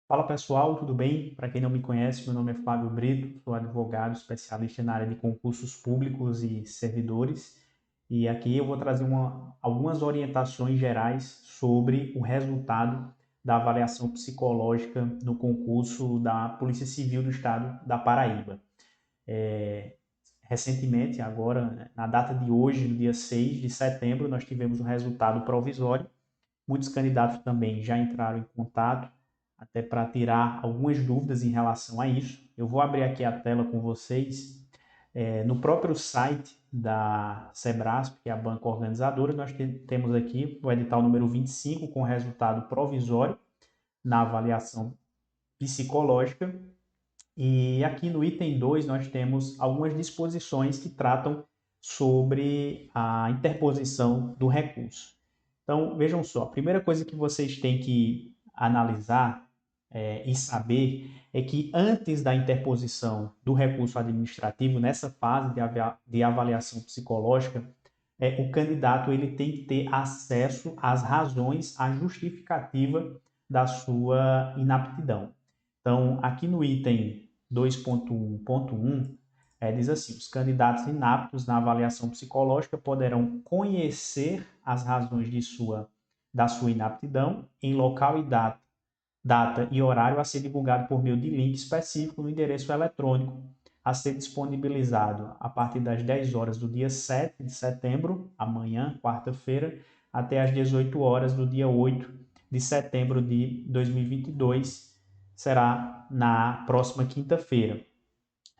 Fala pessoal, tudo bem? Para quem não me conhece, meu nome é Flávio Brito, sou advogado especialista na área de concursos públicos e servidores. E aqui eu vou trazer algumas orientações gerais sobre o resultado da avaliação psicológica no concurso da Polícia Civil do Estado da Paraíba. É, Recentemente, agora, né, na data de hoje, no dia 6 de setembro, nós tivemos o resultado provisório. Muitos candidatos também já entraram em contato, até para tirar algumas dúvidas em relação a isso. Eu vou abrir aqui a tela com vocês. No próprio site da Sebrasp, que é a banca organizadora, nós temos aqui o edital número 25 com resultado provisório na avaliação psicológica. E aqui no item 2 nós temos algumas disposições que tratam sobre a interposição do recurso. Então, vejam só, a primeira coisa que vocês têm que analisar e saber é que antes da interposição do recurso administrativo, nessa fase de avaliação psicológica, o candidato ele tem que ter acesso às razões, à justificativa da sua inaptidão. Então, aqui no item 2.1.1, diz assim: os candidatos inaptos na avaliação psicológica poderão conhecer as razões da sua inaptidão em local e data e horário a ser divulgado por meio de link específico no endereço eletrônico a ser disponibilizado a partir das 10 horas do dia 7 de setembro, amanhã, quarta-feira, até as 18 horas do dia 8 de setembro de 2022, será na próxima quinta-feira.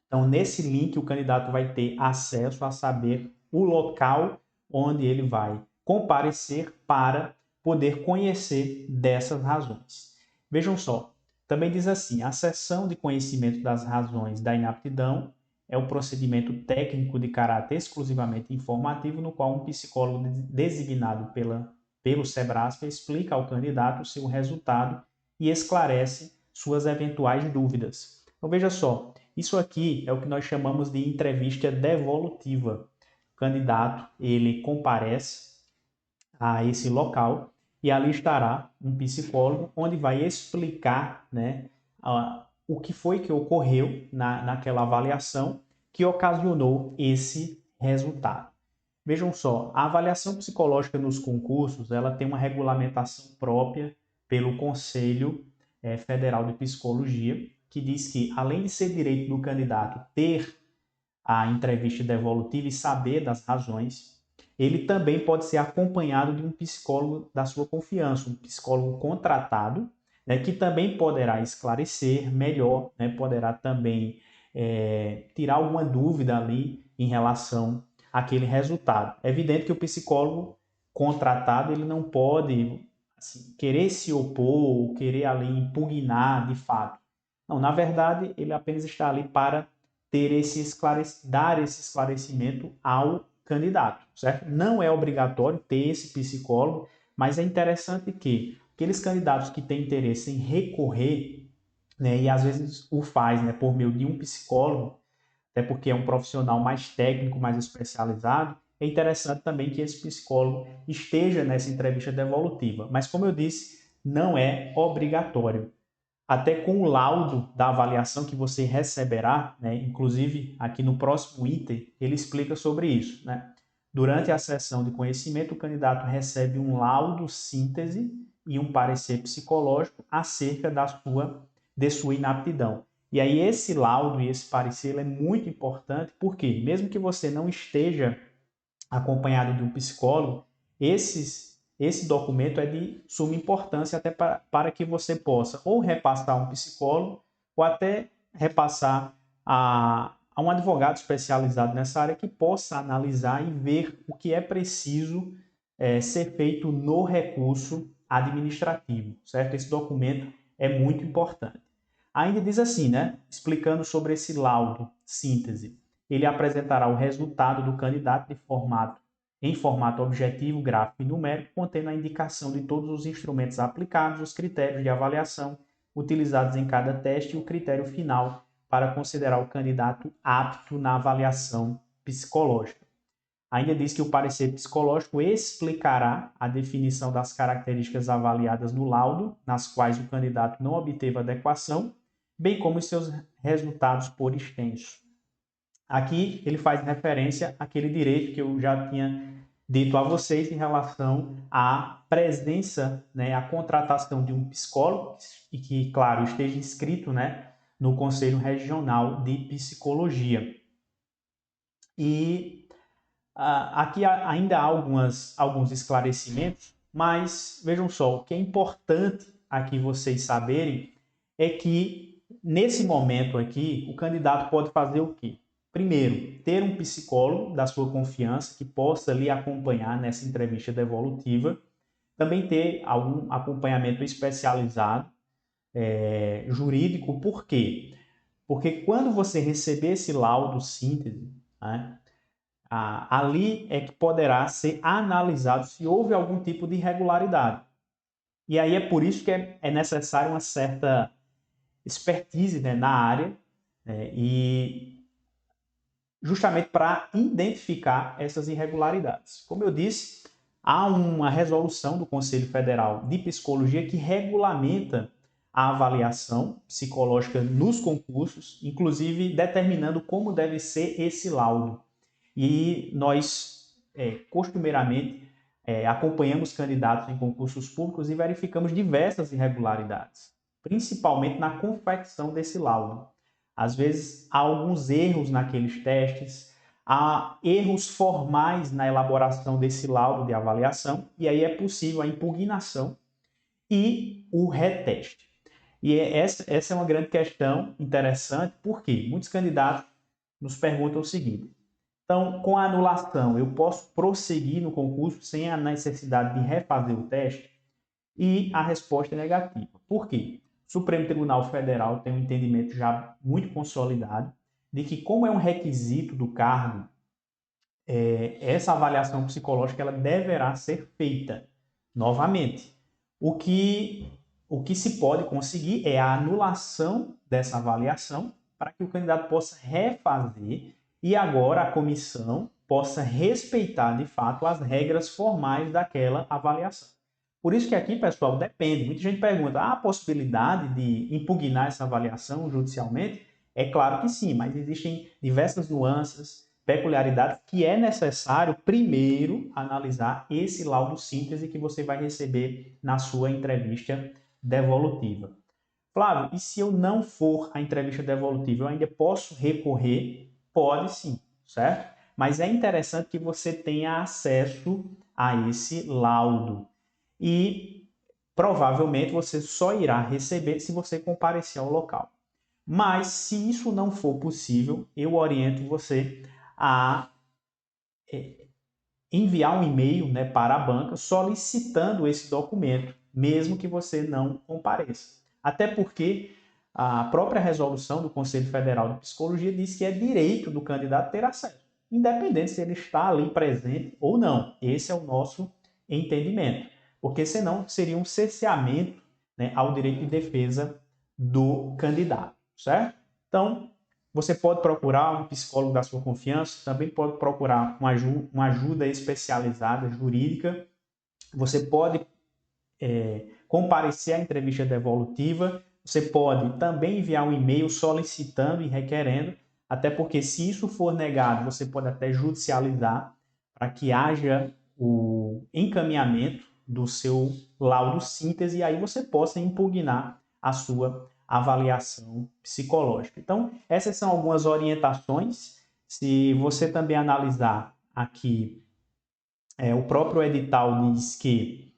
Então, nesse link, o candidato vai ter acesso a saber o local onde ele vai comparecer para poder conhecer dessas razões. Vejam só, também diz assim: a sessão de conhecimento das razões da inaptidão é um procedimento técnico de caráter exclusivamente informativo, no qual um psicólogo designado pelo Sebrasp explica ao candidato o seu resultado e esclarece suas eventuais dúvidas. Então, veja só, isso aqui é o que nós chamamos de entrevista devolutiva. O candidato, ele comparece a esse local e ali estará um psicólogo onde vai explicar, né, o que foi que ocorreu naquela avaliação que ocasionou esse resultado. Vejam só, a avaliação psicológica nos concursos, ela tem uma regulamentação própria pelo Conselho Federal de Psicologia, que diz que, além de ser direito do candidato ter a entrevista devolutiva e saber das razões, ele também pode ser acompanhado de um psicólogo da sua confiança, um psicólogo contratado, né, que também poderá esclarecer melhor, né, poderá também tirar alguma dúvida ali em relação àquele resultado. É evidente que o psicólogo contratado ele não pode assim, querer se opor, querer ali impugnar de fato. Não, na verdade, ele apenas está ali para dar esse esclarecimento ao candidato, certo? Não é obrigatório ter esse psicólogo, mas é interessante que aqueles candidatos que têm interesse em recorrer, né, e às vezes o faz, né, por meio de um psicólogo, até porque é um profissional mais técnico, mais especializado, é interessante também que esse psicólogo esteja nessa entrevista devolutiva. Mas, como eu disse, não é obrigatório. Até com o laudo da avaliação que você receberá, né? Inclusive aqui no próximo item, ele explica sobre isso, né? Durante a sessão de conhecimento, o candidato recebe um laudo síntese e um parecer psicológico acerca de sua inaptidão. E aí esse laudo e esse parecer é muito importante, porque mesmo que você não esteja acompanhado de um psicólogo, esse documento é de suma importância até para que você possa ou repassar a um psicólogo ou até repassar a um advogado especializado nessa área que possa analisar e ver o que é preciso ser feito no recurso administrativo, certo? Esse documento é muito importante. Ainda diz assim, né? Explicando sobre esse laudo, síntese. Ele apresentará o resultado do candidato em formato objetivo, gráfico e numérico, contendo a indicação de todos os instrumentos aplicados, os critérios de avaliação utilizados em cada teste e o critério final para considerar o candidato apto na avaliação psicológica. ainda diz que o parecer psicológico explicará a definição das características avaliadas no laudo, nas quais o candidato não obteve adequação, bem como os seus resultados por extenso. Aqui ele faz referência àquele direito que eu já tinha dito a vocês em relação à presença, né, à contratação de um psicólogo e que, claro, esteja inscrito, né, no Conselho Regional de Psicologia. E aqui ainda há alguns esclarecimentos, mas vejam só, o que é importante aqui vocês saberem é que, nesse momento aqui, o candidato pode fazer o quê? Primeiro, ter um psicólogo da sua confiança que possa lhe acompanhar nessa entrevista devolutiva. Também ter algum acompanhamento especializado, jurídico. Por quê? Porque quando você receber esse laudo síntese, né, ali é que poderá ser analisado se houve algum tipo de irregularidade. E aí é por isso que é necessário uma certa expertise, né, na área, e justamente para identificar essas irregularidades. Como eu disse, há uma resolução do Conselho Federal de Psicologia que regulamenta a avaliação psicológica nos concursos, inclusive determinando como deve ser esse laudo. E nós, costumeiramente, acompanhamos candidatos em concursos públicos e verificamos diversas irregularidades, principalmente na confecção desse laudo. Às vezes, há alguns erros naqueles testes, há erros formais na elaboração desse laudo de avaliação, e aí é possível a impugnação e o reteste. E essa é uma grande questão interessante, porque muitos candidatos nos perguntam o seguinte: então, com a anulação, eu posso prosseguir no concurso sem a necessidade de refazer o teste? E a resposta é negativa. Por quê? O Supremo Tribunal Federal tem um entendimento já muito consolidado de que, como é um requisito do cargo, essa avaliação psicológica ela deverá ser feita novamente. O que se pode conseguir é a anulação dessa avaliação para que o candidato possa refazer e agora a comissão possa respeitar de fato as regras formais daquela avaliação. Por isso que aqui, pessoal, depende. Muita gente pergunta: há a possibilidade de impugnar essa avaliação judicialmente? É claro que sim, mas existem diversas nuances, peculiaridades que é necessário primeiro analisar esse laudo síntese que você vai receber na sua entrevista devolutiva. Flávio, e se eu não for à entrevista devolutiva, eu ainda posso recorrer? Pode sim, certo? Mas é interessante que você tenha acesso a esse laudo. E provavelmente você só irá receber se você comparecer ao local. Mas se isso não for possível, eu oriento você a enviar um e-mail, né, para a banca solicitando esse documento, mesmo que você não compareça. Até porque a própria resolução do Conselho Federal de Psicologia diz que é direito do candidato ter acesso, independente se ele está ali presente ou não. Esse é o nosso entendimento, porque senão seria um cerceamento, né, ao direito de defesa do candidato, certo? Então, você pode procurar um psicólogo da sua confiança, também pode procurar uma ajuda especializada jurídica. Você pode comparecer à entrevista devolutiva. Você pode também enviar um e-mail solicitando e requerendo, até porque se isso for negado, você pode até judicializar para que haja o encaminhamento do seu laudo síntese e aí você possa impugnar a sua avaliação psicológica. Então, essas são algumas orientações. Se você também analisar aqui, o próprio edital diz que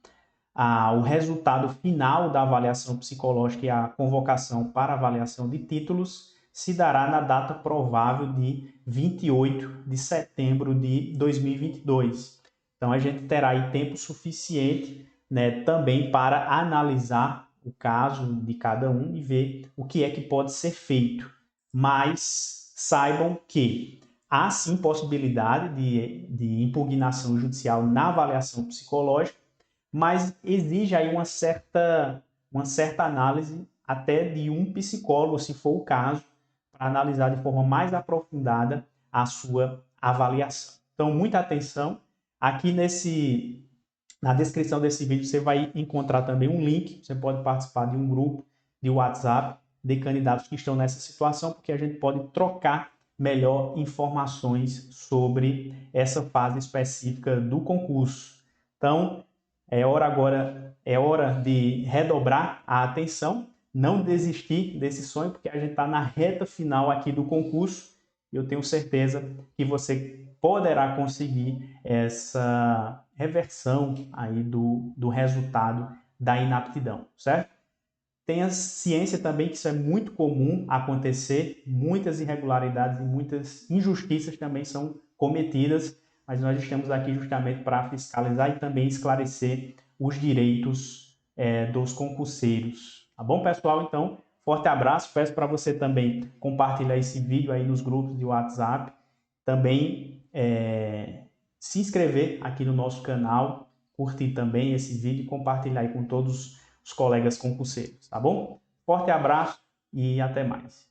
o resultado final da avaliação psicológica e a convocação para avaliação de títulos se dará na data provável de 28 de setembro de 2022. Então, a gente terá aí tempo suficiente, né, também para analisar o caso de cada um e ver o que é que pode ser feito. Mas saibam que há sim possibilidade de impugnação judicial na avaliação psicológica, mas exige aí uma certa análise até de um psicólogo, se for o caso, para analisar de forma mais aprofundada a sua avaliação. Então, muita atenção. Aqui na descrição desse vídeo você vai encontrar também um link, você pode participar de um grupo de WhatsApp de candidatos que estão nessa situação, porque a gente pode trocar melhor informações sobre essa fase específica do concurso. Então, é hora de redobrar a atenção, não desistir desse sonho, porque a gente está na reta final aqui do concurso e eu tenho certeza que você poderá conseguir essa reversão aí do resultado da inaptidão, certo? Tenha ciência também que isso é muito comum acontecer, muitas irregularidades e muitas injustiças também são cometidas, mas nós estamos aqui justamente para fiscalizar e também esclarecer os direitos dos concurseiros. Tá bom, pessoal? Então, forte abraço, peço para você também compartilhar esse vídeo aí nos grupos de WhatsApp, também se inscrever aqui no nosso canal, curtir também esse vídeo e compartilhar aí com todos os colegas concurseiros, tá bom? Forte abraço e até mais.